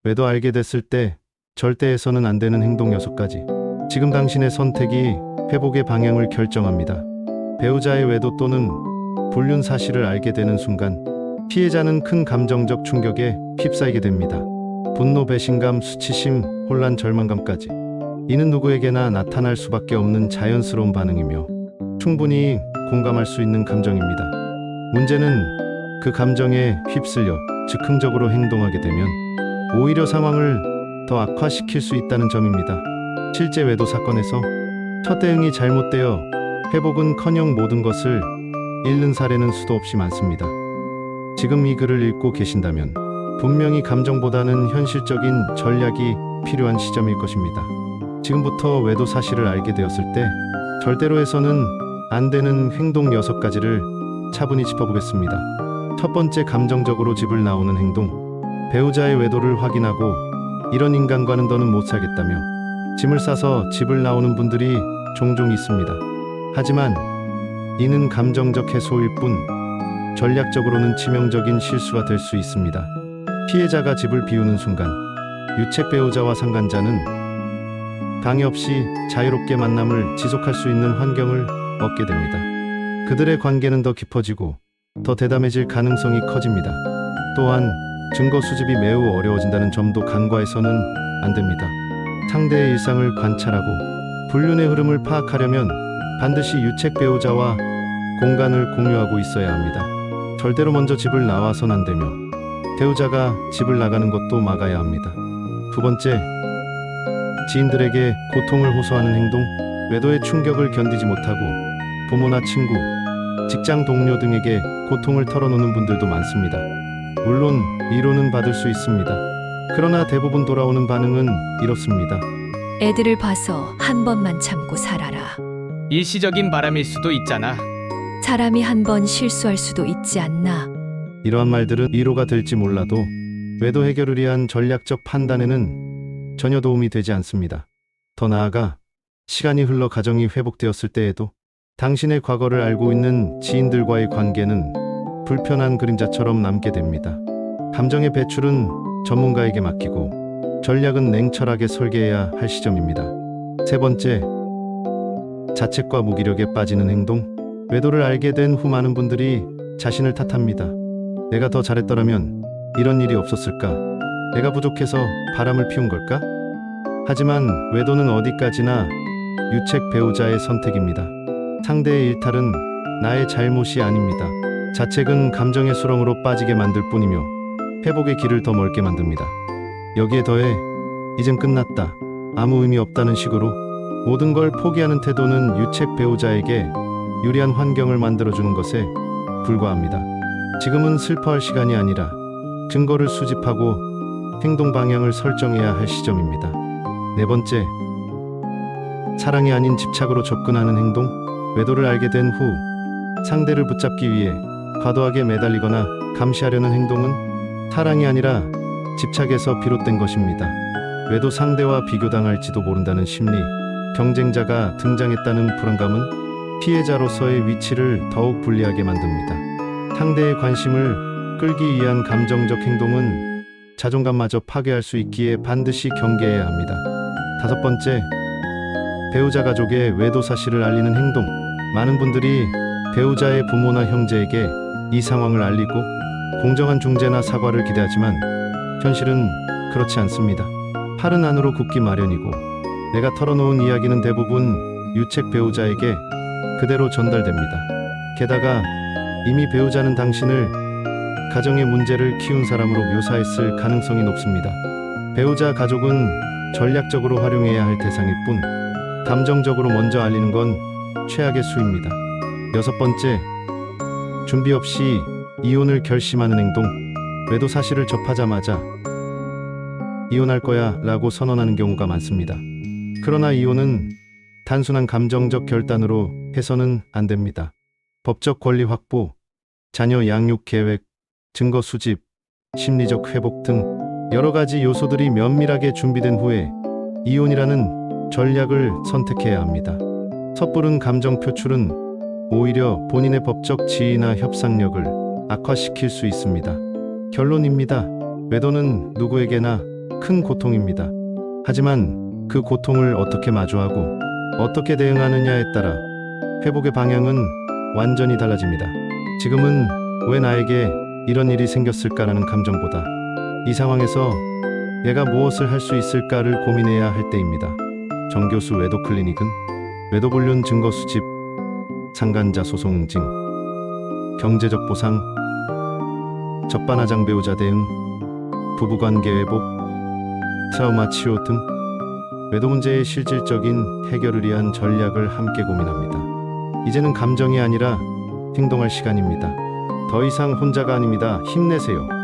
외도 알게 됐을 때 절대 해서는 안 되는 행동 6가지. 지금 당신의 선택이 회복의 방향을 결정합니다. 배우자의 외도 또는 불륜 사실을 알게 되는 순간 피해자는 큰 감정적 충격에 휩싸이게 됩니다. 분노, 배신감, 수치심, 혼란, 절망감까지. 이는 누구에게나 나타날 수밖에 없는 자연스러운 반응이며 충분히 공감할 수 있는 감정입니다. 문제는 그 감정에 휩쓸려 즉흥적으로 행동하게 되면 오히려 상황을 더 악화시킬 수 있다는 점입니다. 실제 외도 사건에서 첫 대응이 잘못되어 회복은커녕 모든 것을 잃는 사례는 수도 없이 많습니다. 지금 이 글을 읽고 계신다면 분명히 감정보다는 현실적인 전략이 필요한 시점일 것입니다. 지금부터 외도 사실을 알게 되었을 때 절대로 해서는 안 되는 행동 6가지를 차분히 짚어보겠습니다. 첫 번째, 감정적으로 집을 나오는 행동. 배우자의 외도를 확인하고 이런 인간과는 더는 못 살겠다며 짐을 싸서 집을 나오는 분들이 종종 있습니다. 하지만 이는 감정적 해소일 뿐 전략적으로는 치명적인 실수가 될 수 있습니다. 피해자가 집을 비우는 순간 유책 배우자와 상간자는 방해 없이 자유롭게 만남을 지속할 수 있는 환경을 얻게 됩니다. 그들의 관계는 더 깊어지고 더 대담해질 가능성이 커집니다. 또한 증거 수집이 매우 어려워진다는 점도 간과해서는 안 됩니다. 상대의 일상을 관찰하고 불륜의 흐름을 파악하려면 반드시 유책 배우자와 공간을 공유하고 있어야 합니다. 절대로 먼저 집을 나와선 안 되며 배우자가 집을 나가는 것도 막아야 합니다. 두 번째, 지인들에게 고통을 호소하는 행동. 외도의 충격을 견디지 못하고 부모나 친구, 직장 동료 등에게 고통을 털어놓는 분들도 많습니다. 물론 위로는 받을 수 있습니다. 그러나 대부분 돌아오는 반응은 이렇습니다. 애들을 봐서 한 번만 참고 살아라. 일시적인 바람일 수도 있잖아. 사람이 한 번 실수할 수도 있지 않나. 이러한 말들은 위로가 될지 몰라도 외도 해결을 위한 전략적 판단에는 전혀 도움이 되지 않습니다. 더 나아가 시간이 흘러 가정이 회복되었을 때에도 당신의 과거를 알고 있는 지인들과의 관계는 불편한 그림자처럼 남게 됩니다. 감정의 배출은 전문가에게 맡기고 전략은 냉철하게 설계해야 할 시점입니다. 세 번째, 자책과 무기력에 빠지는 행동. 외도를 알게 된 후 많은 분들이 자신을 탓합니다. 내가 더 잘했더라면 이런 일이 없었을까? 내가 부족해서 바람을 피운 걸까? 하지만 외도는 어디까지나 유책 배우자의 선택입니다. 상대의 일탈은 나의 잘못이 아닙니다. 자책은 감정의 수렁으로 빠지게 만들 뿐이며 회복의 길을 더 멀게 만듭니다. 여기에 더해 이젠 끝났다, 아무 의미 없다는 식으로 모든 걸 포기하는 태도는 유책 배우자에게 유리한 환경을 만들어주는 것에 불과합니다. 지금은 슬퍼할 시간이 아니라 증거를 수집하고 행동 방향을 설정해야 할 시점입니다. 네 번째, 사랑이 아닌 집착으로 접근하는 행동. 외도를 알게 된 후 상대를 붙잡기 위해 과도하게 매달리거나 감시하려는 행동은 사랑이 아니라 집착에서 비롯된 것입니다. 외도 상대와 비교당할지도 모른다는 심리, 경쟁자가 등장했다는 불안감은 피해자로서의 위치를 더욱 불리하게 만듭니다. 상대의 관심을 끌기 위한 감정적 행동은 자존감마저 파괴할 수 있기에 반드시 경계해야 합니다. 다섯 번째, 배우자 가족의 외도 사실을 알리는 행동. 많은 분들이 배우자의 부모나 형제에게 이 상황을 알리고 공정한 중재나 사과를 기대하지만 현실은 그렇지 않습니다. 팔은 안으로 굽기 마련이고 내가 털어놓은 이야기는 대부분 유책 배우자에게 그대로 전달됩니다. 게다가 이미 배우자는 당신을 가정의 문제를 키운 사람으로 묘사했을 가능성이 높습니다. 배우자 가족은 전략적으로 활용해야 할 대상일 뿐 감정적으로 먼저 알리는 건 최악의 수입니다. 여섯 번째, 준비 없이 이혼을 결심하는 행동. 외도 사실을 접하자마자 이혼할 거야 라고 선언하는 경우가 많습니다. 그러나 이혼은 단순한 감정적 결단으로 해서는 안 됩니다. 법적 권리 확보, 자녀 양육 계획, 증거 수집, 심리적 회복 등 여러 가지 요소들이 면밀하게 준비된 후에 이혼이라는 전략을 선택해야 합니다. 섣부른 감정 표출은 오히려 본인의 법적 지위나 협상력을 악화시킬 수 있습니다. 결론입니다. 외도는 누구에게나 큰 고통입니다. 하지만 그 고통을 어떻게 마주하고 어떻게 대응하느냐에 따라 회복의 방향은 완전히 달라집니다. 지금은 왜 나에게 이런 일이 생겼을까라는 감정보다 이 상황에서 얘가 무엇을 할 수 있을까를 고민해야 할 때입니다. 정교수 외도 클리닉은 외도 불륜 증거 수집, 상간자 소송 응징, 경제적 보상, 적반하장 배우자 대응, 부부관계 회복, 트라우마 치유 등 외도 문제의 실질적인 해결을 위한 전략을 함께 고민합니다. 이제는 감정이 아니라 행동할 시간입니다. 더 이상 혼자가 아닙니다. 힘내세요.